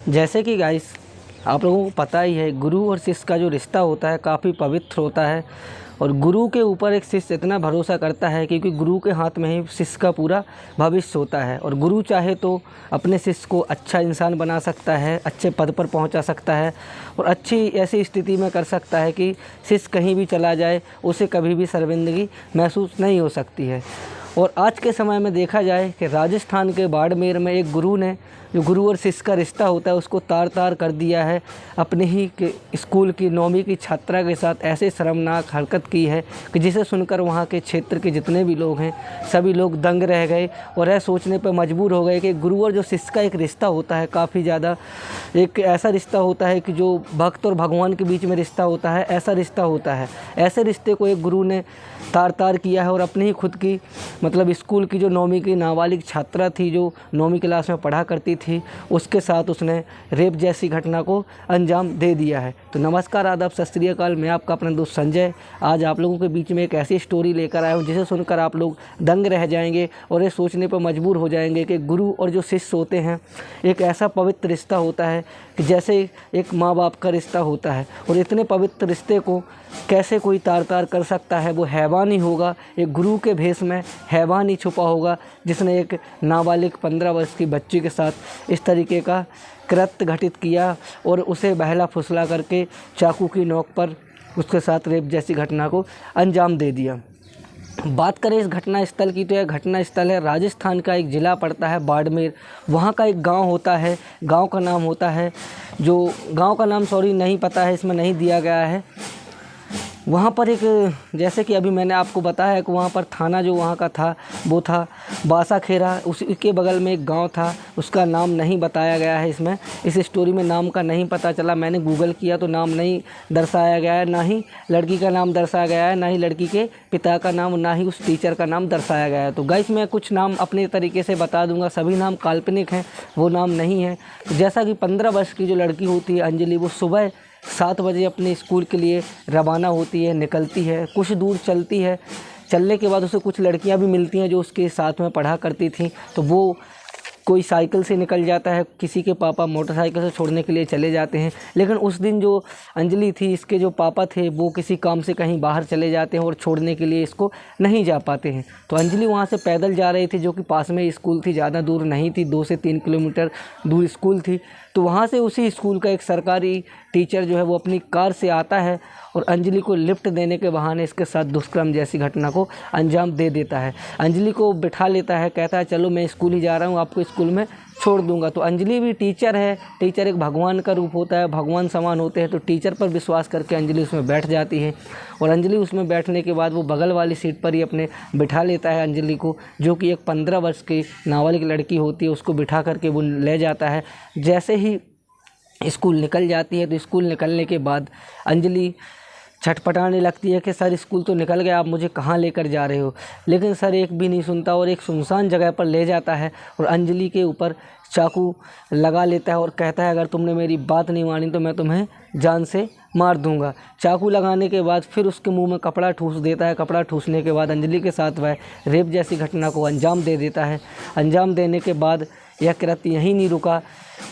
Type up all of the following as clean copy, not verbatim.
जैसे कि गाइस आप लोगों को पता ही है, गुरु और शिष्य का जो रिश्ता होता है काफ़ी पवित्र होता है। और गुरु के ऊपर एक शिष्य इतना भरोसा करता है क्योंकि गुरु के हाथ में ही शिष्य का पूरा भविष्य होता है। और गुरु चाहे तो अपने शिष्य को अच्छा इंसान बना सकता है, अच्छे पद पर पहुंचा सकता है और अच्छी ऐसी स्थिति में कर सकता है कि शिष्य कहीं भी चला जाए उसे कभी भी शर्मिंदगी महसूस नहीं हो सकती है। और आज के समय में देखा जाए कि राजस्थान के बाड़मेर में एक गुरु ने, जो गुरु और शिष्य का रिश्ता होता है, उसको तार तार कर दिया है। अपने ही के स्कूल की 9वीं की छात्रा के साथ ऐसे शर्मनाक हरकत की है कि जिसे सुनकर वहाँ के क्षेत्र के जितने भी लोग हैं सभी लोग दंग रह गए और यह सोचने पर मजबूर हो गए कि गुरु और जो शिष्य का एक रिश्ता होता है काफ़ी ज़्यादा एक ऐसा रिश्ता होता है कि जो भक्त और भगवान के बीच में रिश्ता होता है, ऐसा रिश्ता होता है। ऐसे रिश्ते को एक गुरु ने तार तार किया है और अपनी ही खुद की मतलब स्कूल की जो 9वीं की नाबालिग छात्रा थी, जो 9वीं क्लास में पढ़ा करती थी, उसके साथ उसने रेप जैसी घटना को अंजाम दे दिया है। तो नमस्कार, आदाब, सत श्री अकाल। मैं आपका अपना दोस्त संजय आज आप लोगों के बीच में एक ऐसी स्टोरी लेकर आया हूँ जिसे सुनकर आप लोग दंग रह जाएंगे और ये सोचने पर मजबूर हो जाएंगे कि गुरु और जो शिष्य होते हैं एक ऐसा पवित्र रिश्ता होता है कि जैसे एक माँ बाप का रिश्ता होता है। और इतने पवित्र रिश्ते को कैसे कोई तार तार कर सकता है? वो हैवान ही होगा, एक गुरु के भेष में हैवान ही छुपा होगा जिसने एक नाबालिग 15 वर्ष की बच्ची के साथ इस तरीके का कृत्य घटित किया और उसे बहला फुसला करके चाकू की नोक पर उसके साथ रेप जैसी घटना को अंजाम दे दिया। बात करें इस घटना स्थल की तो यह घटना स्थल है राजस्थान का, एक ज़िला पड़ता है बाड़मेर। वहाँ का एक गांव होता है, गांव का नाम होता है, जो गांव का नाम नहीं पता है, इसमें नहीं दिया गया है। वहाँ पर एक, जैसे कि अभी मैंने आपको बताया कि वहाँ पर थाना जो वहाँ का था वो था बासाखेरा। उसी के बगल में एक गांव था, उसका नाम नहीं बताया गया है। इसमें इस स्टोरी में नाम का नहीं पता चला। मैंने गूगल किया तो नाम नहीं दर्शाया गया है, ना ही लड़की का नाम दर्शाया गया है, ना ही लड़की के पिता का नाम, ना ही उस टीचर का नाम दर्शाया गया है। तो गाइस मैं कुछ नाम अपने तरीके से बता दूंगा, सभी नाम काल्पनिक हैं, वो नाम नहीं है। तो जैसा कि 15 वर्ष की जो लड़की होती है अंजलि, वो सुबह 7 बजे अपने स्कूल के लिए रवाना होती है, निकलती है, कुछ दूर चलती है। चलने के बाद उसे कुछ लड़कियां भी मिलती हैं जो उसके साथ में पढ़ा करती थी। तो वो कोई साइकिल से निकल जाता है, किसी के पापा मोटरसाइकिल से छोड़ने के लिए चले जाते हैं। लेकिन उस दिन जो अंजलि थी, इसके जो पापा थे, वो किसी काम से कहीं बाहर चले जाते हैं और छोड़ने के लिए इसको नहीं जा पाते हैं। तो अंजलि वहाँ से पैदल जा रही थी, जो कि पास में स्कूल थी, ज़्यादा दूर नहीं थी, 2 से 3 किलोमीटर दूर स्कूल थी। तो वहाँ से उसी स्कूल का एक सरकारी टीचर जो है वो अपनी कार से आता है और अंजलि को लिफ्ट देने के बहाने इसके साथ दुष्कर्म जैसी घटना को अंजाम दे देता है। अंजलि को बिठा लेता है, कहता है चलो मैं स्कूल ही जा रहा हूँ, आपको स्कूल में छोड़ दूंगा। तो अंजलि भी टीचर है, टीचर एक भगवान का रूप होता है, भगवान समान होते हैं। तो टीचर पर विश्वास करके अंजलि उसमें बैठ जाती है और अंजलि उसमें बैठने के बाद वो बगल वाली सीट पर ही अपने बिठा लेता है अंजलि को, जो कि एक 15 वर्ष की नाबालिग लड़की होती है, उसको बिठा करके वो ले जाता है। जैसे ही स्कूल निकल जाती है तो स्कूल निकलने के बाद अंजलि छटपटाने लगती है कि सर स्कूल तो निकल गया, आप मुझे कहाँ लेकर जा रहे हो? लेकिन सर एक भी नहीं सुनता और एक सुनसान जगह पर ले जाता है और अंजलि के ऊपर चाकू लगा लेता है और कहता है अगर तुमने मेरी बात नहीं मानी तो मैं तुम्हें जान से मार दूंगा। चाकू लगाने के बाद फिर उसके मुंह में कपड़ा ठूस देता है। कपड़ा ठूसने के बाद अंजलि के साथ वह रेप जैसी घटना को अंजाम दे देता है। अंजाम देने के बाद यह कृत्य यहीं नहीं रुका,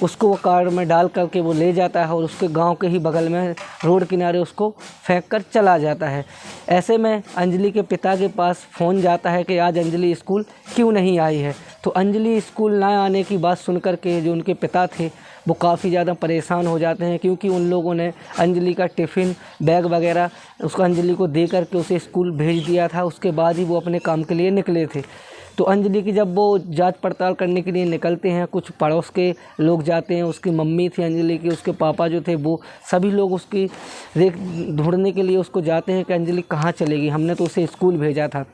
उसको वो कार में डाल करके वो ले जाता है और उसके गांव के ही बगल में रोड किनारे उसको फेंक कर चला जाता है। ऐसे में अंजलि के पिता के पास फ़ोन जाता है कि आज अंजलि स्कूल क्यों नहीं आई है। तो अंजलि स्कूल ना आने की बात सुनकर के जो उनके पिता थे वो काफ़ी ज़्यादा परेशान हो जाते हैं, क्योंकि उन लोगों ने अंजलि का टिफ़िन बैग वगैरह उसको अंजलि को दे करके उसे स्कूल भेज दिया था। उसके बाद ही वो अपने काम के लिए निकले थे। तो अंजलि की जब वो जांच पड़ताल करने के लिए निकलते हैं, कुछ पड़ोस के लोग जाते हैं, उसकी मम्मी थी अंजलि की, उसके पापा जो थे, वो सभी लोग उसकी ढूंढने के लिए उसको जाते हैं कि अंजलि कहाँ चलेगी, हमने तो उसे स्कूल भेजा था।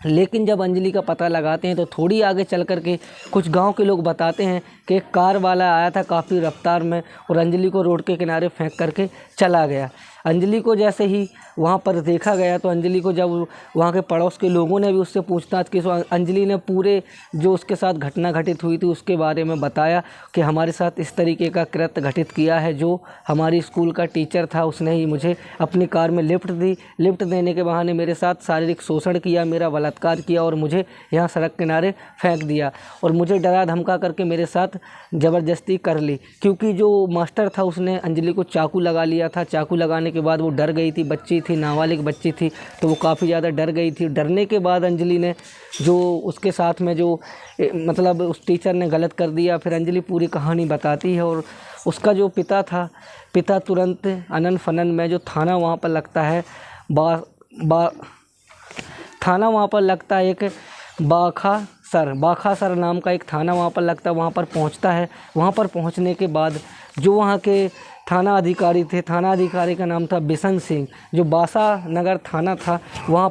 लेकिन जब अंजलि का पता लगाते हैं तो थोड़ी आगे चल कर के कुछ गांव के लोग बताते हैं कि एक कार वाला आया था काफ़ी रफ्तार में और अंजलि को रोड के किनारे फेंक करके चला गया। अंजलि को जैसे ही वहाँ पर देखा गया तो अंजलि को जब वहाँ के पड़ोस के लोगों ने भी उससे पूछताछ की, तो अंजलि ने पूरे जो उसके साथ घटना घटित हुई थी उसके बारे में बताया कि हमारे साथ इस तरीके का कृत्य घटित किया है। जो हमारी स्कूल का टीचर था उसने ही मुझे अपनी कार में लिफ्ट दी, लिफ्ट देने के बहाने मेरे साथ शारीरिक शोषण किया, मेरा बलात्कार किया और मुझे यहाँ सड़क किनारे फेंक दिया और मुझे डरा धमका करके मेरे साथ ज़बरदस्ती कर ली। क्योंकि जो मास्टर था उसने अंजलि को चाकू लगा लिया था। चाकू लगाने के बाद वो डर गई थी, बच्ची थी, नाबालिग बच्ची थी, तो वो काफ़ी ज़्यादा डर गई थी। डरने के बाद अंजलि ने जो उसके साथ में जो मतलब उस टीचर ने गलत कर दिया। फिर अंजलि पूरी कहानी बताती है और उसका जो पिता था, पिता तुरंत अनन फनन में जो थाना वहाँ पर लगता है थाना वहाँ पर लगता है एक बाखासर नाम का एक थाना वहाँ पर लगता है, वहाँ पर पहुँचता है। वहाँ पर पहुँचने के बाद जो वहाँ के थाना अधिकारी थे, थाना अधिकारी का नाम था बिशन सिंह, जो बासा नगर थाना था, वहाँ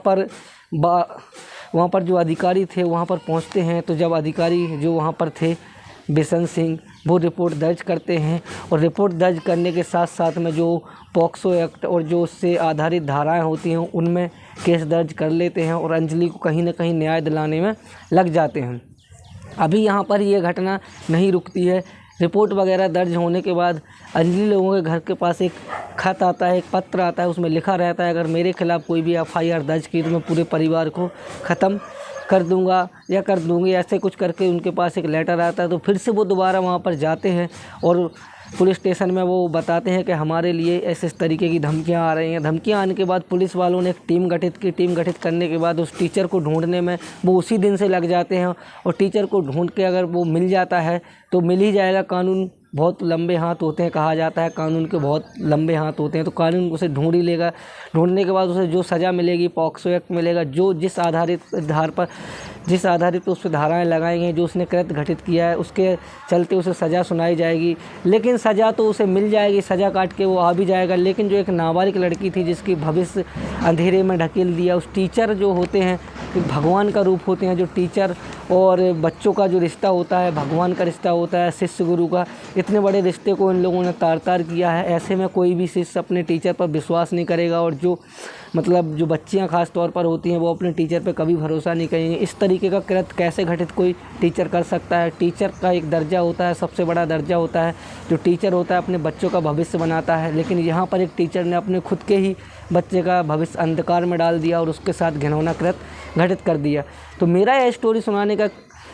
पर जो अधिकारी थे वहाँ पर पहुँचते हैं। तो जब अधिकारी जो वहाँ पर थे बिशन सिंह, वो रिपोर्ट दर्ज करते हैं और रिपोर्ट दर्ज करने के साथ साथ में जो पॉक्सो एक्ट और जो उससे आधारित धाराएं होती हैं उनमें केस दर्ज कर लेते हैं और अंजलि को कहीं ना कहीं न्याय दिलाने में लग जाते हैं। अभी यहाँ पर ये घटना नहीं रुकती है। रिपोर्ट वगैरह दर्ज होने के बाद अंजलि लोगों के घर के पास एक खत आता है, एक पत्र आता है, उसमें लिखा रहता है अगर मेरे खिलाफ़ कोई भी FIR दर्ज की तो मैं पूरे परिवार को ख़त्म कर दूंगा या कर दूंगी, ऐसे कुछ करके उनके पास एक लेटर आता है। तो फिर से वो दोबारा वहाँ पर जाते हैं और पुलिस स्टेशन में वो बताते हैं कि हमारे लिए ऐसे इस तरीके की धमकियाँ आ रही हैं। धमकियाँ आने के बाद पुलिस वालों ने एक टीम गठित की। टीम गठित करने के बाद उस टीचर को ढूंढने में वो उसी दिन से लग जाते हैं और टीचर को ढूंढ के अगर वो मिल जाता है तो मिल ही जाएगा। कानून बहुत लंबे हाथ होते हैं, कहा जाता है कानून के बहुत लंबे हाथ होते हैं, तो कानून उसे ढूंढ ही लेगा। ढूंढने के बाद उसे जो सज़ा मिलेगी, पॉक्सो एक्ट मिलेगा, जो जिस आधारित उस पर धाराएँ लगाई गई, जो उसने कृत्य घटित किया है उसके चलते उसे सज़ा सुनाई जाएगी। लेकिन सज़ा तो उसे मिल जाएगी, सज़ा काट के वो आ भी जाएगा। लेकिन जो एक नाबालिग लड़की थी जिसकी भविष्य अंधेरे में ढकेल दिया, उस टीचर जो होते हैं भगवान का रूप होते हैं, जो टीचर और बच्चों का जो रिश्ता होता है भगवान का रिश्ता होता है, शिष्य गुरु का, इतने बड़े रिश्ते को इन लोगों ने तार किया है। ऐसे में कोई भी शिष्य अपने टीचर पर विश्वास नहीं करेगा और जो बच्चियां ख़ास तौर पर होती हैं वो अपने टीचर पे कभी भरोसा नहीं करेंगे। इस तरीके का कृत्य कैसे घटित कोई टीचर कर सकता है? टीचर का एक दर्जा होता है, सबसे बड़ा दर्जा होता है। जो टीचर होता है अपने बच्चों का भविष्य बनाता है, लेकिन यहाँ पर एक टीचर ने अपने खुद के ही बच्चे का भविष्य अंधकार में डाल दिया और उसके साथ घिनौना कृत्य घटित कर दिया। तो मेरा यह स्टोरी सुनाने का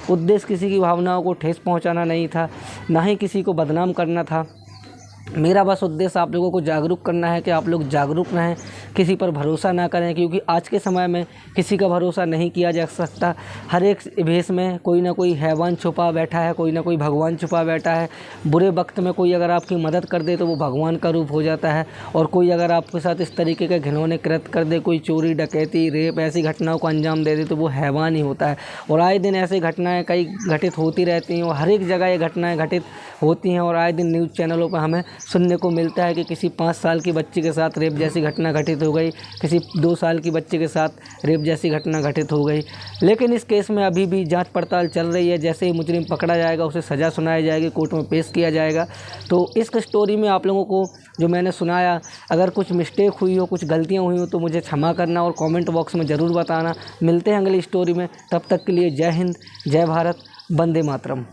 उद्देश्य किसी की भावनाओं को ठेस पहुँचाना नहीं था, ना ही किसी को बदनाम करना था। मेरा बस उद्देश्य आप लोगों को जागरूक करना है कि आप लोग जागरूक रहें, किसी पर भरोसा ना करें, क्योंकि आज के समय में किसी का भरोसा नहीं किया जा सकता। हर एक भेष में कोई ना कोई हैवान छुपा बैठा है, कोई ना कोई भगवान छुपा बैठा है। बुरे वक्त में कोई अगर आपकी मदद कर दे तो वो भगवान का रूप हो जाता है, और कोई अगर आपके साथ इस तरीके के घिनौने कृत्य कर दे, कोई चोरी डकैती रेप ऐसी घटनाओं को अंजाम दे दे, तो वो हैवान ही होता है। और आए दिन ऐसी घटनाएँ कई घटित होती रहती हैं और हर एक जगह ये घटनाएँ घटित होती हैं। और आए दिन न्यूज़ चैनलों पर हमें सुनने को मिलता है कि किसी 5 साल की बच्ची के साथ रेप जैसी घटना घटित हो गई, किसी 2 साल की बच्चे के साथ रेप जैसी घटना घटित हो गई। लेकिन इस केस में अभी भी जांच पड़ताल चल रही है। जैसे ही मुजरिम पकड़ा जाएगा उसे सज़ा सुनाई जाएगी, कोर्ट में पेश किया जाएगा। तो इस स्टोरी में आप लोगों को जो मैंने सुनाया, अगर कुछ मिस्टेक हुई हो, कुछ गलतियाँ हुई हो तो मुझे क्षमा करना और कॉमेंट बॉक्स में ज़रूर बताना। मिलते हैं अगली स्टोरी में, तब तक के लिए जय हिंद, जय भारत, वंदे मातरम।